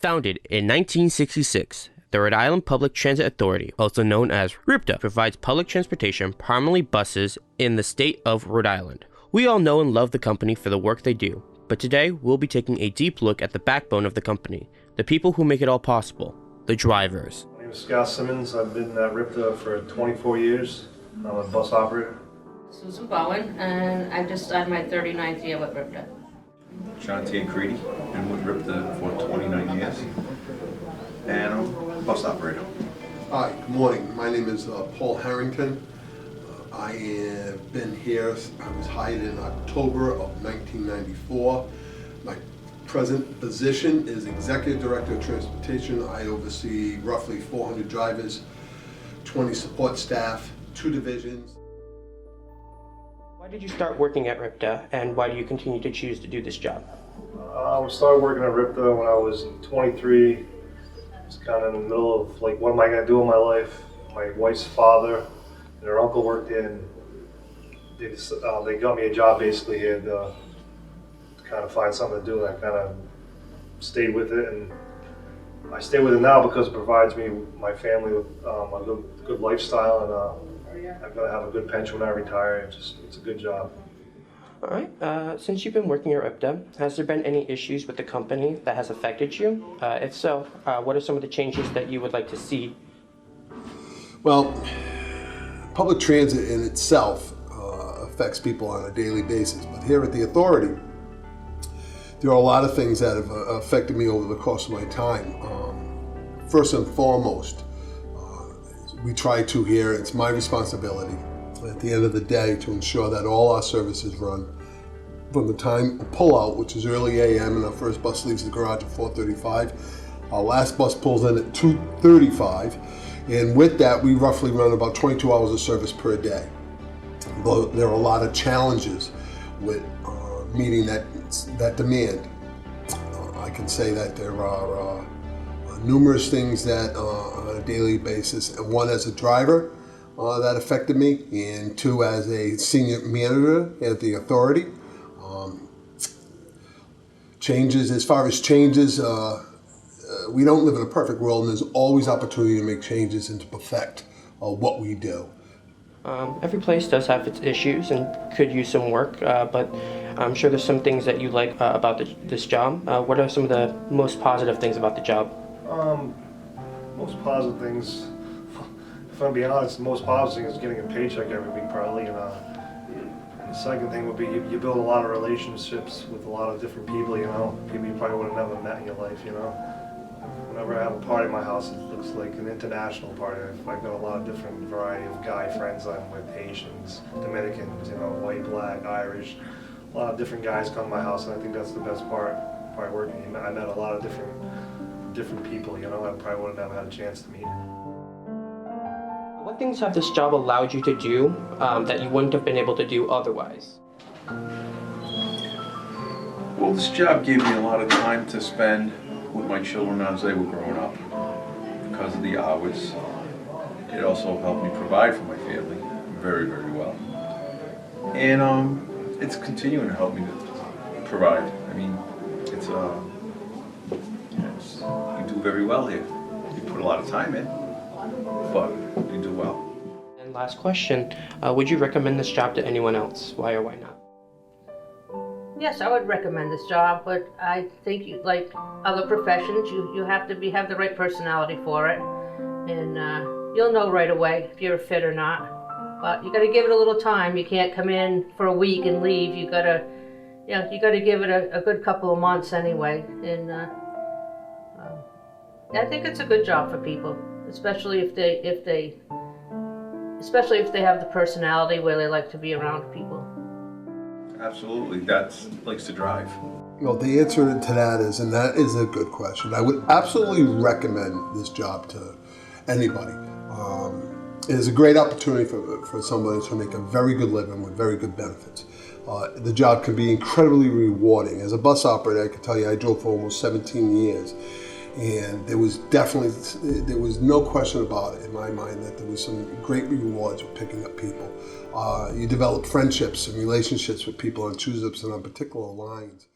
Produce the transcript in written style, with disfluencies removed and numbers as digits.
Founded in 1966, the Rhode Island Public Transit Authority, also known as RIPTA, provides public transportation, primarily buses, in the state of Rhode Island. We all know and love the company for the work they do, but today we'll be taking a deep look at the backbone of the company, the people who make it all possible, the drivers. My name is Scott Simmons. I've been at RIPTA for 24 years. I'm a bus operator. Susan Bowen, and I just started my 39th year with RIPTA. John Tancredi, been with RIPTA for 29 years, and I'm a bus operator. Hi, good morning. My name is Paul Harrington. I have been here, I was hired in October of 1994. My present position is Executive Director of Transportation. I oversee roughly 400 drivers, 20 support staff, 2 divisions. Why did you start working at RIPTA, and why do you continue to choose to do this job? I started working at RIPTA when I was 23. I was kind of in the middle of like, what am I going to do in my life? My wife's father and her uncle worked there, and they got me a job basically here to kind of find something to do, and I kind of stayed with it, and I stay with it now because it provides me, my family, with a good lifestyle, and I'm going to have a good pension when I retire. It's a good job. All right, since you've been working at RIPTA, has there been any issues with the company that has affected you? If so, what are some of the changes that you would like to see? Well, public transit in itself affects people on a daily basis, but here at the authority, there are a lot of things that have affected me over the course of my time. First and foremost, we try to here, it's my responsibility at the end of the day to ensure that all our services run from the time of pull out, which is early AM, and our first bus leaves the garage at 4:35. Our last bus pulls in at 2:35. And with that, we roughly run about 22 hours of service per day. Though there are a lot of challenges with meeting that demand. I can say that there are numerous things that on a daily basis, and one as a driver that affected me, and 2 as a senior manager at the authority. Changes, as far as changes, we don't live in a perfect world, and there's always opportunity to make changes and to perfect what we do. Every place does have its issues and could use some work, but I'm sure there's some things that you like about this job. What are some of the most positive things about the job? Most positive things, if I'm being honest, the most positive thing is getting a paycheck every week probably. And the second thing would be you build a lot of relationships with a lot of different people, people you probably would have never met in your life, Whenever I have a party in my house, it looks like an international party. I've got a lot of different variety of guy friends I'm with, Haitians, Dominicans, white, black, Irish. A lot of different guys come to my house, and I think that's the best part working. I met a lot of different people, I probably would have never had a chance to meet. What things have this job allowed you to do that you wouldn't have been able to do otherwise? Well, this job gave me a lot of time to spend with my children as they were growing up because of the hours. It also helped me provide for my family very, very well. And it's continuing to help me to provide. I mean, you do very well here. You put a lot of time in, but you do well. And last question, would you recommend this job to anyone else? Why or why not? Yes, I would recommend this job, but I think like other professions, you have to have the right personality for it, and you'll know right away if you're a fit or not. But you got to give it a little time. You can't come in for a week and leave. You got to give it a good couple of months anyway. And I think it's a good job for people, especially if they have the personality where they like to be around people. Absolutely, that's likes to drive. Well, the answer to that is, and that is a good question, I would absolutely recommend this job to anybody. It is a great opportunity for somebody to make a very good living with very good benefits. The job can be incredibly rewarding. As a bus operator, I can tell you I drove for almost 17 years. And there was no question about it in my mind that there was some great rewards with picking up people. You develop friendships and relationships with people on choose-ups and on particular lines.